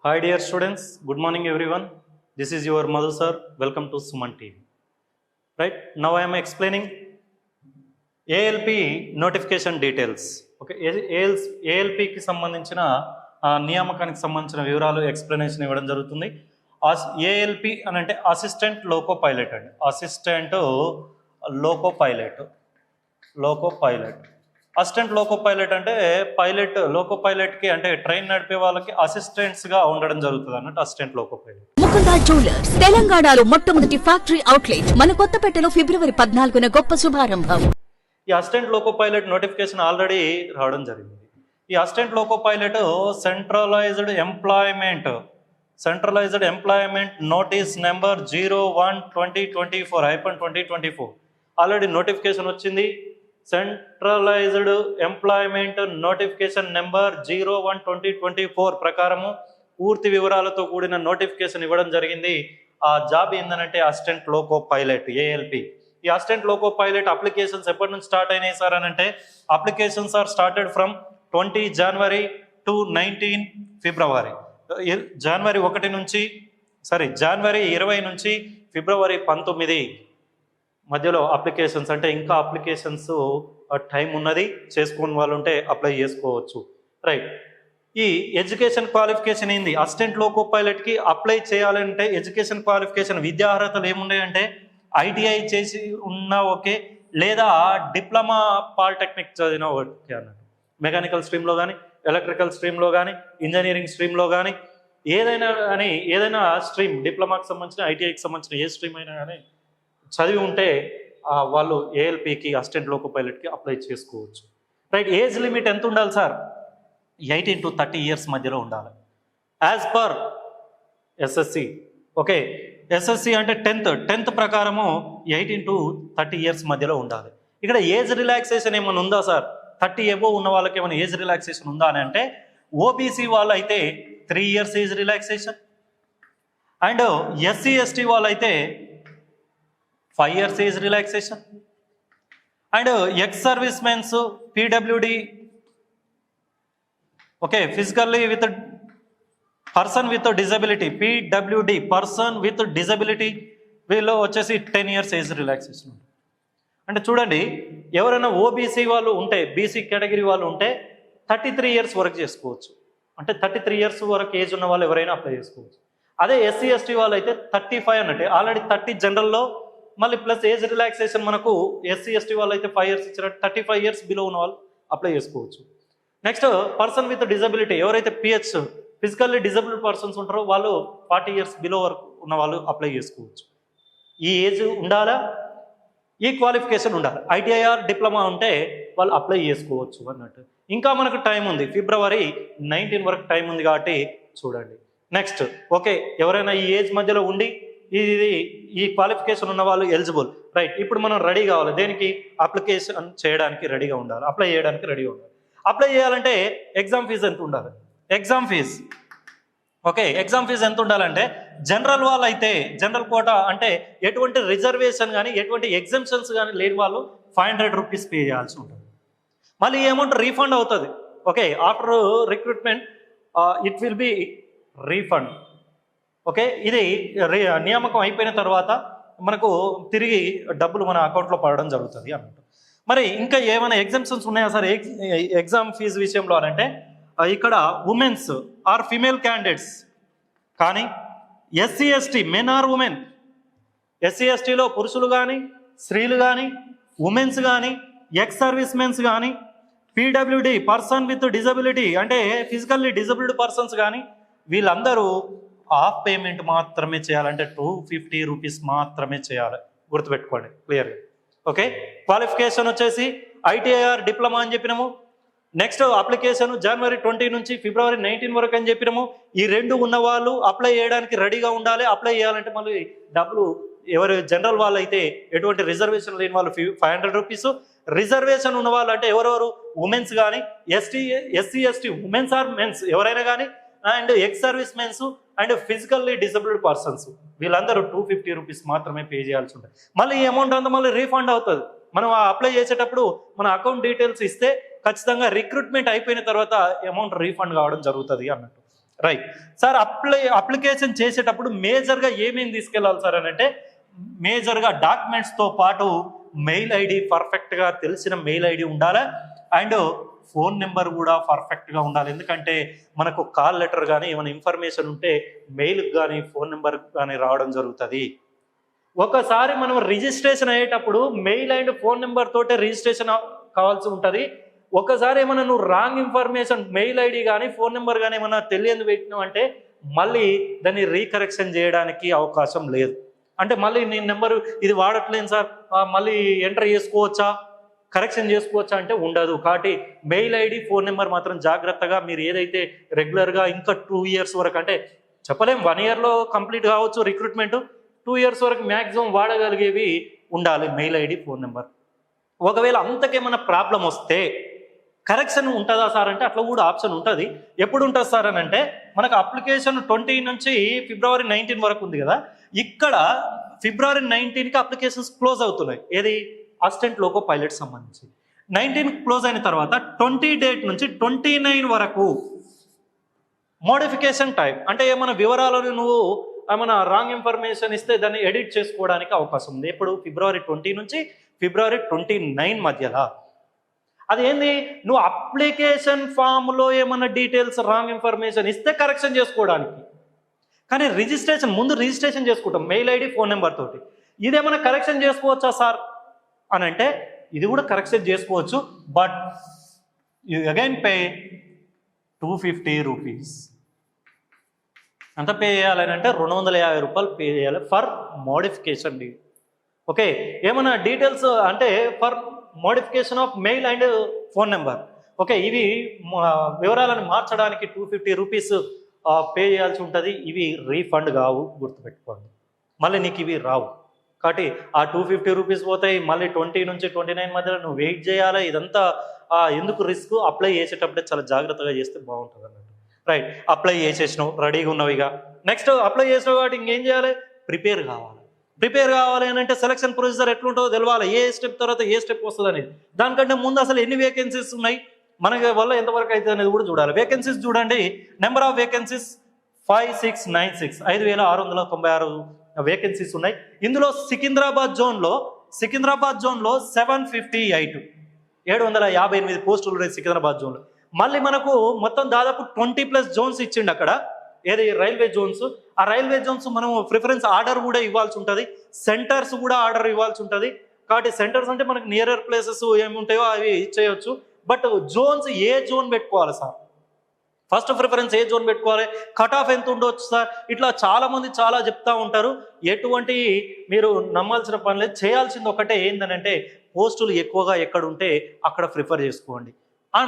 Hi dear students, good morning everyone. This is your Madhu sir. Welcome to Suman TV. Right, now I am explaining ALP notification details. Okay, ALP కి సంబంధించిన నియామకానికి సంబంధించిన వివరాలు explanation ఇవ్వడం జరుగుతుంది. ALP అని అంటే అసిస్టెంట్ లోకో పైలట్ అండి. Assistant loco pilot assistant loco pilot అంటే పైలట్ లోకో పైలట్కి అంటే ట్రైన్ నడిపే వాళ్ళకి అసిస్టెంట్స్గా ఉండడం జరుగుతుంది అన్నట్టు assistant loco pilot. Mukunda jewellers తెలంగాణలో మొట్టమొదటి ఫ్యాక్టరీ అవుట్లెట్ మన కొత్తపేటలో ఫిబ్రవరి 14న గొప్ప శుభారంభం. ఈ assistant loco pilot notification already రావడం జరిగింది. ఈ assistant loco pilot centralized employment notice number 01/2024 already notification వచ్చింది. సెంట్రలైజ్డ్ ఎంప్లాయ్మెంట్ నోటిఫికేషన్ నెంబర్ 01/2024 ప్రకారము పూర్తి వివరాలతో కూడిన నోటిఫికేషన్ ఇవ్వడం జరిగింది. ఆ జాబ్ ఏంటంటే అసిస్టెంట్ లోకో పైలట్ ALP. ఈ అసిస్టెంట్ లోకో పైలట్ అప్లికేషన్స్ ఎప్పటి నుంచి స్టార్ట్ అయినాయి సార్ అని అంటే applications are started from 20 January to 19 February. జనవరి 20 నుంచి ఫిబ్రవరి 19 మధ్యలో అప్లికేషన్స్ అంటే ఇంకా అప్లికేషన్స్ టైం ఉన్నది. చేసుకుని వాళ్ళు ఉంటే అప్లై చేసుకోవచ్చు. రైట్, ఈ ఎడ్యుకేషన్ క్వాలిఫికేషన్ ఏంది? అసిస్టెంట్ లోకో పైలట్కి అప్లై చేయాలంటే ఎడ్యుకేషన్ క్వాలిఫికేషన్ విద్యార్హతలు ఏమున్నాయంటే ITI చేసి ఉన్నా ఓకే, లేదా డిప్లొమా పాలిటెక్నిక్ చదివినా ఓకే అన్నట్టు. మెకానికల్ స్ట్రీమ్లో కానీ, ఎలక్ట్రికల్ స్ట్రీమ్లో కానీ, ఇంజనీరింగ్ స్ట్రీమ్లో కానీ ఏదైనా స్ట్రీమ్ డిప్లొమాకి సంబంధించిన ITIకి సంబంధించిన ఏ స్ట్రీమ్ అయినా కానీ చదివి ఉంటే వాళ్ళు ALPకి అసిస్టెంట్ లోకో పైలట్కి అప్లై చేసుకోవచ్చు. రైట్, ఏజ్ లిమిట్ ఎంత ఉండాలి సార్? 18 to 30 years మధ్యలో ఉండాలి as per SSC. Okay, SSC అంటే 10th ప్రకారము 18 to 30 years మధ్యలో ఉండాలి. ఇక్కడ ఏజ్ రిలాక్సేషన్ ఏమైనా ఉందా సార్? 30 above ఉన్న వాళ్ళకి ఏమైనా ఏజ్ రిలాక్సేషన్ ఉందా అని అంటే OBC వాళ్ళు అయితే 3 years age relaxation, and SC ST వాళ్ళు అయితే 5 years age relaxation, and ex service mens PWD okay physically with person with disability PWD person with disability వీళ్ళు వచ్చేసి 10 years ఏజ్ రిలాక్సేషన్. అంటే చూడండి, ఎవరైనా OBC వాళ్ళు ఉంటే, BC కేటగిరీ వాళ్ళు ఉంటే 33 years వరకు చేసుకోవచ్చు. అంటే 33 years వరకు ఏజ్ ఉన్న వాళ్ళు ఎవరైనా అప్లై చేసుకోవచ్చు. అదే SC ST వాళ్ళు అయితే 35 అన్నట్టే. ఆల్రెడీ 30 జనరల్లో మళ్ళీ ప్లస్ ఏజ్ రిలాక్సేషన్ మనకు SC ST వాళ్ళు అయితే 5 years ఇచ్చినట్టు 35 years బిలో ఉన్న వాళ్ళు అప్లై చేసుకోవచ్చు. నెక్స్ట్ పర్సన్ విత్ డిజబిలిటీ, ఎవరైతే PH ఫిజికల్లీ డిజబుల్డ్ పర్సన్స్ ఉంటారో వాళ్ళు 40 years బిలో వరకు ఉన్న వాళ్ళు అప్లై చేసుకోవచ్చు. ఈ ఏజ్ ఉండాలా, ఈ క్వాలిఫికేషన్ ఉండాలి. ITIR డిప్లొమా ఉంటే వాళ్ళు అప్లై చేసుకోవచ్చు అన్నట్టు. ఇంకా మనకు టైం ఉంది, ఫిబ్రవరి 19 వరకు టైం ఉంది కాబట్టి చూడండి. నెక్స్ట్ ఓకే, ఎవరైనా ఈ ఏజ్ మధ్యలో ఉండి ఈ క్వాలిఫికేషన్ ఉన్న వాళ్ళు ఎలిజిబుల్. రైట్, ఇప్పుడు మనం రెడీ కావాలి దేనికి? అప్లికేషన్ చేయడానికి రెడీగా ఉండాలి, అప్లై చేయడానికి రెడీగా ఉండాలి. అప్లై చేయాలంటే ఎగ్జామ్ ఫీజు ఎంత ఉండాలి? ఎగ్జామ్ ఫీజు ఎంత ఉండాలంటే జనరల్ వాళ్ళు అయితే జనరల్ కోటా అంటే ఎటువంటి రిజర్వేషన్ కానీ ఎటువంటి ఎగ్జామ్షన్స్ కానీ లేని వాళ్ళు 500 rupees పే చేయాల్సి ఉంటుంది. మళ్ళీ ఈ అమౌంట్ రీఫండ్ అవుతుంది. Okay, after recruitment it will be refund. Okay, ఇది నియామకం అయిపోయిన తర్వాత మనకు తిరిగి డబ్బులు మన అకౌంట్లో పడడం జరుగుతుంది అన్నట్టు. మరి ఇంకా ఏమైనా ఎగ్జామ్షన్స్ ఉన్నాయా సార్ ఎగ్జామ్ ఫీజు విషయంలో అంటే ఇక్కడ ఉమెన్స్ ఆర్ ఫిమేల్ క్యాండిడేట్స్ కానీ SC ST men or women, SC STలో పురుషులు కానీ స్త్రీలు కానీ ఉమెన్స్ కానీ ఎక్స్ సర్వీస్ మెన్స్ కానీ PWD పర్సన్ విత్ డిజబిలిటీ అంటే ఫిజికల్లీ డిజబుల్డ్ పర్సన్స్ కానీ వీళ్ళందరూ హాఫ్ పేమెంట్ మాత్రమే చేయాలంటే 250 rupees మాత్రమే చేయాలి. గుర్తుపెట్టుకోండి క్లియర్గా. ఓకే, క్వాలిఫికేషన్ వచ్చేసి ITIR డిప్లొమా అని చెప్పినాము. నెక్స్ట్ అప్లికేషన్ జనవరి 20 నుంచి ఫిబ్రవరి 19 వరకు అని చెప్పినాము. ఈ రెండు ఉన్న వాళ్ళు అప్లై చేయడానికి రెడీగా ఉండాలి. అప్లై చేయాలంటే మళ్ళీ డబ్బులు ఎవరు జనరల్ వాళ్ళు అయితే ఎటువంటి రిజర్వేషన్ లేని వాళ్ళు 500 rupees, రిజర్వేషన్ ఉన్న వాళ్ళు అంటే ఎవరెవరు ఉమెన్స్ కానీ SC ST womens or mens ఎవరైనా కానీ and ex service mens and physically disabled persons వీళ్ళందరూ 250 rupees మాత్రమే పే చేయాల్సి ఉంటుంది. మళ్ళీ ఈ అమౌంట్ అంతా మళ్ళీ రీఫండ్ అవుతుంది. మనం అప్లై చేసేటప్పుడు మన అకౌంట్ డీటెయిల్స్ ఇస్తే ఖచ్చితంగా రిక్రూట్మెంట్ అయిపోయిన తర్వాత అమౌంట్ రీఫండ్ కావడం జరుగుతుంది అన్నట్టు. Right sir. అప్లికేషన్ చేసేటప్పుడు మేజర్గా ఏమేమి తీసుకెళ్ళాలి సార్ అని అంటే, మేజర్గా డాక్యుమెంట్స్తో పాటు మెయిల్ ఐడి పర్ఫెక్ట్గా తెలిసిన మెయిల్ ఐడి ఉండాలి, అండ్ ఫోన్ నెంబర్ కూడా పర్ఫెక్ట్గా ఉండాలి. ఎందుకంటే మనకు కాల్ లెటర్ కానీ ఏమైనా ఇన్ఫర్మేషన్ ఉంటే మెయిల్కి కానీ ఫోన్ నెంబర్ కానీ రావడం జరుగుతుంది. ఒకసారి మనం రిజిస్ట్రేషన్ అయ్యేటప్పుడు మెయిల్ అండ్ ఫోన్ నెంబర్ తోటే రిజిస్ట్రేషన్ కావాల్సి ఉంటుంది. ఒకసారి ఏమైనా నువ్వు రాంగ్ ఇన్ఫర్మేషన్ మెయిల్ ఐడి కానీ ఫోన్ నెంబర్ కానీ ఏమైనా తెలియని పెట్టినావు అంటే మళ్ళీ దాన్ని రీకరెక్షన్ చేయడానికి అవకాశం లేదు. అంటే మళ్ళీ నేను నెంబరు ఇది వాడట్లేను సార్, మళ్ళీ ఎంటర్ చేసుకోవచ్చా, కరెక్షన్ చేసుకోవచ్చా అంటే ఉండదు. కాబట్టి మెయిల్ ఐడి ఫోన్ నెంబర్ మాత్రం జాగ్రత్తగా మీరు ఏదైతే రెగ్యులర్గా ఇంకా 2 years వరకు, అంటే చెప్పలేం 1 yearలో కంప్లీట్ కావచ్చు రిక్రూట్మెంట్, 2 years వరకు మ్యాక్సిమం వాడగలిగేవి ఉండాలి మెయిల్ ఐడి ఫోన్ నెంబర్. ఒకవేళ అంతకేమైనా ప్రాబ్లం వస్తే కరెక్షన్ ఉంటుందా సార్ అంటే అట్లా కూడా ఆప్షన్ ఉంటుంది. ఎప్పుడు ఉంటుంది సార్ అని అంటే, మనకు అప్లికేషన్ 20 నుంచి February 19 వరకు ఉంది కదా, ఇక్కడ February 19కి అప్లికేషన్స్ క్లోజ్ అవుతున్నాయి. ఏది అసిస్టెంట్ లోకో పైలట్ సంబంధించి 19 క్లోజ్ అయిన తర్వాత 20 డేట్ నుంచి 29 వరకు మోడిఫికేషన్ టైం, అంటే ఏమైనా వివరాలను నువ్వు ఏమైనా రాంగ్ ఇన్ఫర్మేషన్ ఇస్తే దాన్ని ఎడిట్ చేసుకోవడానికి అవకాశం ఉంది. ఎప్పుడు February 20 నుంచి February 29 మధ్యలో. అదేంది, నువ్వు అప్లికేషన్ ఫామ్లో ఏమైనా డీటెయిల్స్ రాంగ్ ఇన్ఫర్మేషన్ ఇస్తే కరెక్షన్ చేసుకోవడానికి, కానీ ముందు రిజిస్ట్రేషన్ చేసుకుంటాం మెయిల్ ఐడి ఫోన్ నెంబర్ తోటి. ఇదేమైనా కరెక్షన్ చేసుకోవచ్చా సార్ అని అంటే ఇది కూడా కరెక్షన్ చేసుకోవచ్చు, but you again pay 250 rupees. ఎంత పే చేయాలని అంటే 250 రూపాయలు పే చేయాలి ఫర్ మోడిఫికేషన్. ఓకే, ఏమైనా డీటెయిల్స్ అంటే for modification of male and phone number. Okay, ఇవి వివరాలను మార్చడానికి 250 రూపీస్ పే చేయాల్సి ఉంటుంది. ఇవి రీఫండ్ కావు, గుర్తుపెట్టుకోండి. మళ్ళీ నీకు ఇవి రావు. కాబట్టి ఆ 250 రూపీస్ పోతాయి. మళ్ళీ 20 నుంచి 29 మధ్యలో నువ్వు వెయిట్ చేయాలి. ఇదంతా ఎందుకు రిస్క్? అప్లై చేసేటప్పుడే చాలా జాగ్రత్తగా చేస్తే బాగుంటుంది అన్నట్టు. రైట్, అప్లై చేసేసినావు, రెడీగా ఉన్నావు. ఇక నెక్స్ట్ అప్లై చేసినావు కాబట్టి ఇంకేం చేయాలి? ప్రిపేర్ కావాలి అని అంటే సెలక్షన్ ప్రొసీజర్ ఎట్లుంటుందో తెలవాలి. ఏ స్టెప్ తర్వాత ఏ స్టెప్ వస్తుంది అనేది. దానికంటే ముందు అసలు ఎన్ని వేకెన్సీస్ ఉన్నాయి, మనకి వల్ల ఎంతవరకు అవుతుంది అనేది కూడా చూడాలి. వేకెన్సీస్ చూడండి, నెంబర్ ఆఫ్ వేకెన్సీస్ 5696, 5696 వేకెన్సీస్ ఉన్నాయి. ఇందులో సికింద్రాబాద్ జోన్లో 758, 758 పోస్టులు ఉన్నాయి సికింద్రాబాద్ జోన్లో. మళ్ళీ మనకు మొత్తం దాదాపు 20+ జోన్స్ ఇచ్చిండు అక్కడ. ఏది రైల్వే జోన్స్. ఆ రైల్వే జోన్స్ మనం ప్రిఫరెన్స్ ఆర్డర్ కూడా ఇవ్వాల్సి ఉంటుంది, సెంటర్స్ కూడా ఆర్డర్ ఇవ్వాల్సి ఉంటుంది. కాబట్టి సెంటర్స్ అంటే మనకు నియరర్ ప్లేసెస్ ఏమి ఉంటాయో అవి ఇచ్చేయచ్చు. బట్ జోన్స్ ఏ జోన్ పెట్టుకోవాలి సార్? ఫస్ట్ ప్రిఫరెన్స్ ఏ జోన్ పెట్టుకోవాలి? కట్ ఆఫ్ ఎంత ఉండవచ్చు సార్? ఇట్లా చాలామంది చాలా చెప్తా ఉంటారు. ఎటువంటి మీరు నమ్మాల్సిన పని లేదు. చేయాల్సింది ఒకటే ఏంటంటే పోస్టులు ఎక్కువగా ఎక్కడ ఉంటే అక్కడ ప్రిఫర్ చేసుకోండి.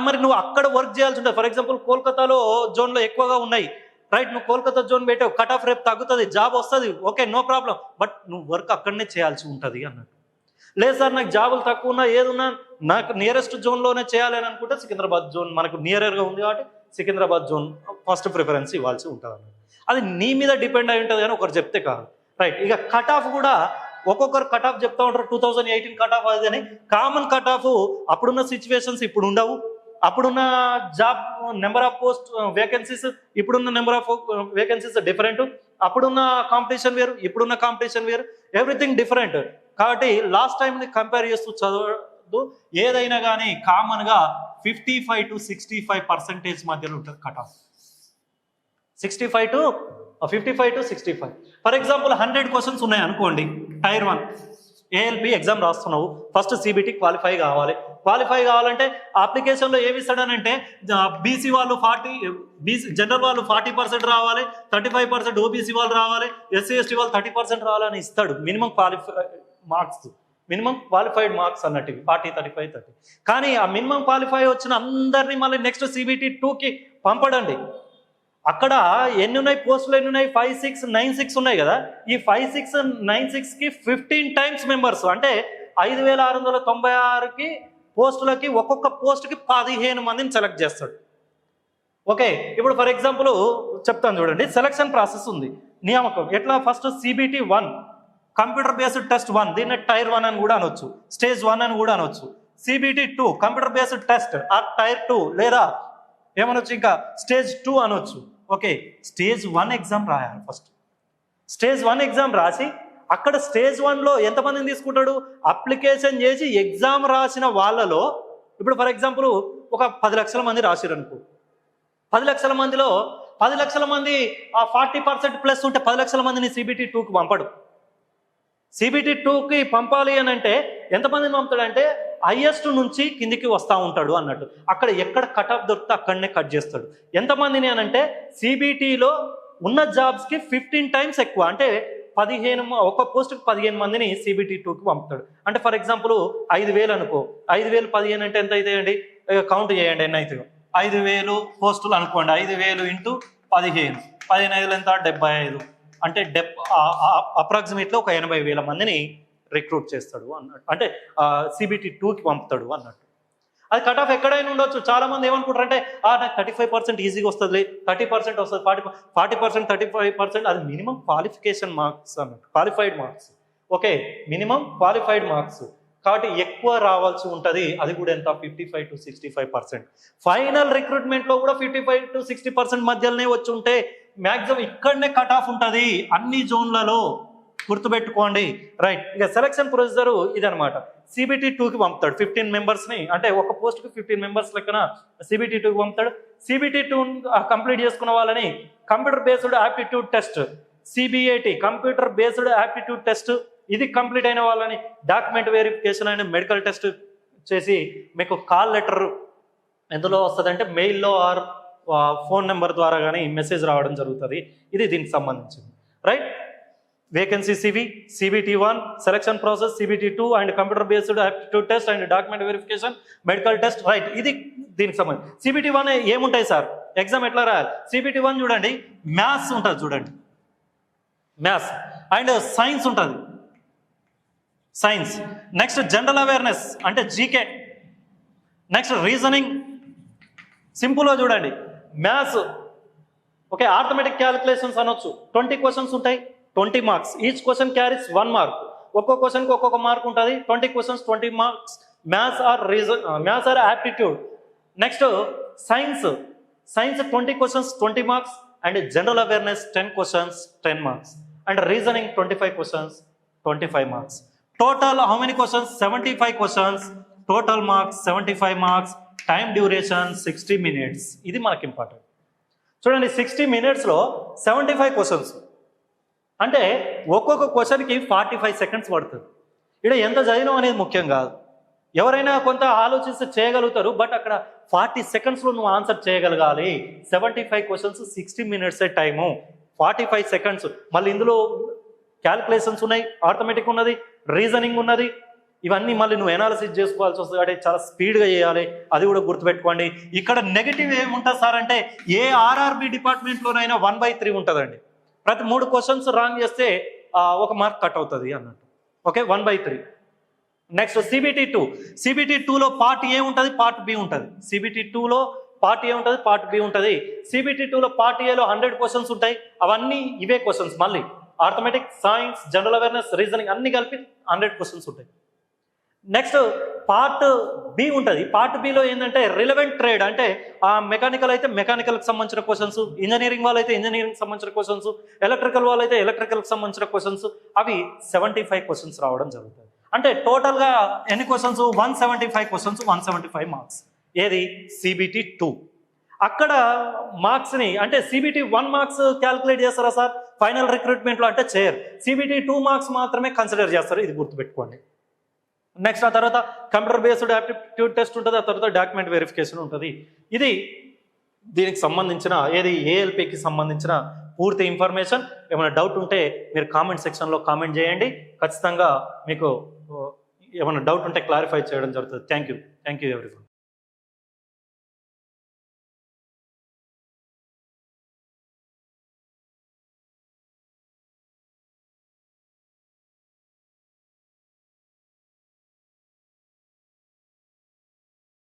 మరి నువ్వు అక్కడ వర్క్ చేయాల్సి ఉంటుంది. ఫర్ ఎగ్జాంపుల్ కోల్కతాలో జోన్లో ఎక్కువగా ఉన్నాయి, రైట్, నువ్వు కోల్కతా జోన్ పెట్టావు, కట్ ఆఫ్ రేపు తగ్గుతుంది, జాబ్ వస్తుంది, ఓకే, నో ప్రాబ్లం. బట్ నువ్వు వర్క్ అక్కడనే చేయాల్సి ఉంటుంది అన్నట్టు. లేదు సార్ నాకు జాబులు తక్కువ ఉన్నా ఏదున్నా నాకు నియరెస్ట్ జోన్లోనే చేయాలి అని అనుకుంటే సికింద్రాబాద్ జోన్ మనకు నియరర్గా ఉంది కాబట్టి సికింద్రాబాద్ జోన్ ఫస్ట్ ప్రిఫరెన్స్ ఇవ్వాల్సి ఉంటుంది అన్నట్టు. అది నీ మీద డిపెండ్ అయి ఉంటుంది కానీ ఒకరు చెప్తే కాదు. రైట్, ఇక కట్ ఆఫ్ కూడా ఒక్కొక్కరు కట్ ఆఫ్ చెప్తా ఉంటారు. 2018 కట్ ఆఫ్ అది అని. కామన్ కట్ ఆఫ్ అప్పుడున్న సిచ్యువేషన్స్ ఇప్పుడు ఉండవు. అప్పుడున్న job number of post vacancies ఇప్పుడున్న నెంబర్ ఆఫ్ వేకెన్సీస్ డిఫరెంట్. అప్పుడున్న కాంపిటీషన్ వేరు, ఇప్పుడున్న కాంపిటీషన్ వేరు, ఎవ్రీథింగ్ డిఫరెంట్. కాబట్టి లాస్ట్ టైంని కంపేర్ చేస్తూ చదవద్దు. ఏదైనా కానీ కామన్గా 55 to 65% మధ్యలో ఉంటుంది cut off. 55 to 65. For example 100 questions ఉన్నాయి అనుకోండి. Tier 1 ALP ఎగ్జామ్ రాస్తున్నావు, ఫస్ట్ CBT క్వాలిఫై కావాలంటే అప్లికేషన్లో ఏమి ఇస్తాడనంటే బీసీ వాళ్ళు 40, జనరల్ వాళ్ళు 40% రావాలి, 35% OBC వాళ్ళు రావాలి, SC ST వాళ్ళు 30% రావాలని ఇస్తాడు. మినిమం క్వాలిఫైడ్ మార్క్స్ అన్నట్టు 40, 35, 30. కానీ ఆ మినిమం క్వాలిఫై వచ్చిన అందరినీ మళ్ళీ నెక్స్ట్ CBT 2కి పంపడండి. అక్కడ ఎన్ని ఉన్నాయి పోస్టులు, ఎన్ని ఉన్నాయి? 5, 6, 9, 6 ఉన్నాయి కదా. ఈ 5, 6, 9, 6కి 15 times మెంబర్స్, అంటే 5696కి పోస్టులకి ఒక్కొక్క పోస్టుకి 15 మందిని సెలెక్ట్ చేస్తాడు. ఓకే, ఇప్పుడు ఫర్ ఎగ్జాంపుల్ చెప్తాను చూడండి. సెలక్షన్ ప్రాసెస్ ఉంది, నియామకం ఎట్లా? First CBT 1 computer based test 1, దీన్ని Tier 1 అని కూడా అనొచ్చు, స్టేజ్ 1 అని కూడా అనొచ్చు. CBT 2 కంప్యూటర్ బేస్డ్ టెస్ట్ ఆ Tier 2 లేదా ఏమనొచ్చు ఇంకా స్టేజ్ 2 అనొచ్చు. ఓకే, స్టేజ్ 1 ఎగ్జామ్ రాయాలి ఫస్ట్. స్టేజ్ 1 ఎగ్జామ్ రాసి అక్కడ స్టేజ్ 1లో ఎంతమందిని తీసుకుంటాడు? అప్లికేషన్ చేసి ఎగ్జామ్ రాసిన వాళ్ళలో ఇప్పుడు ఫర్ ఎగ్జాంపుల్ ఒక 10 లక్షల మంది రాసిరు అనుకో. 10 లక్షల మందిలో 10 లక్షల మంది 40% ప్లస్ ఉంటే 10 లక్షల మందిని CBT 2కి పంపడు. CBT 2కి పంపాలి అని అంటే ఎంతమందిని పంపుతాడంటే హైయెస్ట్ నుంచి కిందికి వస్తూ ఉంటాడు అన్నట్టు. అక్కడ ఎక్కడ కట్ ఆఫ్ దొరికితే అక్కడనే కట్ చేస్తాడు. ఎంతమందిని అని అంటే CBTలో ఉన్న జాబ్స్కి 15 టైమ్స్ ఎక్కువ, అంటే 15 ఒక పోస్ట్కి 15 మందిని CBT 2కి పంపుతాడు. అంటే ఫర్ ఎగ్జాంపుల్ 5,000 అనుకో, 5,000 15 అంటే ఎంత అవుతాయండి? కౌంట్ చేయండి ఎన్ని అవుతాయో. 5,000 పోస్టులు అనుకోండి, 5,000 ఇంటూ 15, 15 ఎంత? 75. అంటే అప్రాక్సిమేట్లీ ఒక 80,000 మందిని రిక్రూట్ చేస్తాడు అన్నట్టు, అంటే CBT 2కి పంపుతాడు అన్నట్టు. అది కట్ ఆఫ్ ఎక్కడైనా ఉండొచ్చు. చాలా మంది ఏమనుకుంటారు అంటే నాకు 35% ఈజీగా వస్తుంది, 30% వస్తుంది, 40%, 35%, అది మినిమం క్వాలిఫికేషన్ మార్క్స్ అన్నట్టు, qualified marks. Okay, minimum qualified marks కాబట్టి ఎక్కువ రావాల్సి ఉంటుంది. అది కూడా ఎంత? 55 to 65%. ఫైనల్ రిక్రూట్మెంట్లో కూడా 55 to 60% మధ్యలోనే వచ్చి ఉంటే మ్యాక్సిమం ఇక్కడనే కట్ ఆఫ్ ఉంటుంది అన్ని జోన్లలో, గుర్తుపెట్టుకోండి. రైట్, ఇక సెలక్షన్ ప్రొసీజర్ ఇదనమాట. CBT 2కి పంపుతాడు 15 మెంబర్స్ని, అంటే ఒక పోస్ట్కి 15 మెంబర్స్ లెక్కన CBT 2కి పంపుతాడు. CBT 2 కంప్లీట్ చేసుకున్న వాళ్ళని computer based aptitude test, CBAT computer based aptitude test, ఇది కంప్లీట్ అయిన వాళ్ళని document verification and medical test చేసి మీకు కాల్ లెటర్ ఎందులో వస్తుంది అంటే మెయిల్లో ఆర్ ఫోన్ నెంబర్ ద్వారా కానీ మెసేజ్ రావడం జరుగుతుంది. ఇది దీనికి సంబంధించింది. Right, vacancy CV, CBT 1 selection process, CBT 2 and computer based aptitude test and document verification, medical test. Right, ఇది దీనికి సంబంధించి. CBT 1 ఏముంటాయి సార్? ఎగ్జామ్ ఎట్లా రాయాలి? CBT 1 చూడండి, మ్యాథ్స్ ఉంటుంది చూడండి, మ్యాథ్స్ అండ్ సైన్స్ ఉంటుంది, సైన్స్. నెక్స్ట్ జనరల్ అవేర్నెస్ అంటే GK. నెక్స్ట్ రీజనింగ్, సింపుల్గా చూడండి, మ్యాథ్స్. ఓకే, ఆర్థమెటిక్ క్యాలిక్యులేషన్స్ అనొచ్చు. 20 క్వశ్చన్స్ ఉంటాయి, 20 marks. Each question carries 1 mark. ఒక్కొక్క క్వశ్చన్కి ఒక్కొక్క మార్క్ ఉంటుంది. 20 questions 20 marks. Maths or aptitude. Next science, 20 questions 20 marks and general awareness 10 questions 10 marks and reasoning 25 questions 25 marks. Total how many questions? 75 questions. Total marks 75 marks. Time duration 60 minutes. ఇది మనకి important. చూడండి, 60 minutesలో 75 questions అంటే ఒక్కొక్క క్వశ్చన్కి 45 seconds పడుతుంది. ఇక్కడ ఎంత చదివినాం అనేది ముఖ్యం కాదు, ఎవరైనా కొంత ఆలోచిస్తే చేయగలుగుతారు, బట్ అక్కడ 40 secondsలో నువ్వు ఆన్సర్ చేయగలగాలి. 75 క్వశ్చన్స్ 60 minutes టైము, 45 seconds. మళ్ళీ ఇందులో క్యాలిక్యులేషన్స్ ఉన్నాయి, ఆర్థమెటిక్ ఉన్నది, రీజనింగ్ ఉన్నది, ఇవన్నీ మళ్ళీ నువ్వు ఎనాలిసిస్ చేసుకోవాల్సి వస్తుంది. అంటే చాలా స్పీడ్గా చేయాలి, అది కూడా గుర్తుపెట్టుకోండి. ఇక్కడ నెగిటివ్ ఏముంటుంది సార్ అంటే ఏ RRB డిపార్ట్మెంట్లోనైనా 1/3 ఉంటుందండి. ప్రతి 3 క్వశ్చన్స్ రాంగ్ చేస్తే 1 మార్క్ కట్ అవుతుంది అన్నట్టు. ఓకే, 1/3. నెక్స్ట్ CBT 2లో పార్ట్ A ఉంటుంది, పార్ట్ B ఉంటుంది. CBT 2లో పార్ట్ A ఉంటుంది, పార్ట్ B ఉంటుంది. CBT 2లో పార్ట్ Aలో 100 క్వశ్చన్స్ ఉంటాయి, అవన్నీ ఇవే క్వశ్చన్స్. మళ్ళీ arithmetic, science, general awareness, reasoning అన్ని కలిపి 100 క్వశ్చన్స్ ఉంటాయి. నెక్స్ట్ పార్ట్ B ఉంటుంది. పార్ట్ Bలో ఏంటంటే రిలవెంట్ ట్రేడ్, అంటే మెకానికల్ అయితే మెకానికల్కి సంబంధించిన క్వశ్చన్స్, ఇంజనీరింగ్ వాళ్ళైతే ఇంజనీరింగ్ సంబంధించిన క్వశ్చన్స్, ఎలక్ట్రికల్ వాళ్ళైతే ఎలక్ట్రికల్కి సంబంధించిన క్వశ్చన్స్, అవి 75 క్వశ్చన్స్ రావడం జరుగుతుంది. అంటే టోటల్గా ఎన్ని క్వశ్చన్స్? 175 questions, 175 marks. ఏది? CBT 2. అక్కడ మార్క్స్ని అంటే CBT 1 మార్క్స్ క్యాల్కులేట్ చేస్తారా సార్ ఫైనల్ రిక్రూట్మెంట్లో అంటే చేయరు. CBT 2 మార్క్స్ మాత్రమే కన్సిడర్ చేస్తారు, ఇది గుర్తుపెట్టుకోండి. నెక్స్ట్ ఆ తర్వాత కంప్యూటర్ బేస్డ్ యాప్టిట్యూడ్ టెస్ట్ ఉంటుంది, ఆ తర్వాత డాక్యుమెంట్ వెరిఫికేషన్ ఉంటుంది. ఇది దీనికి సంబంధించిన ఏది ALPకి సంబంధించిన పూర్తి ఇన్ఫర్మేషన్. ఏమైనా డౌట్ ఉంటే మీరు కామెంట్ సెక్షన్లో కామెంట్ చేయండి, ఖచ్చితంగా మీకు ఏమైనా డౌట్ ఉంటే క్లారిఫై చేయడం జరుగుతుంది. Thank you everyone.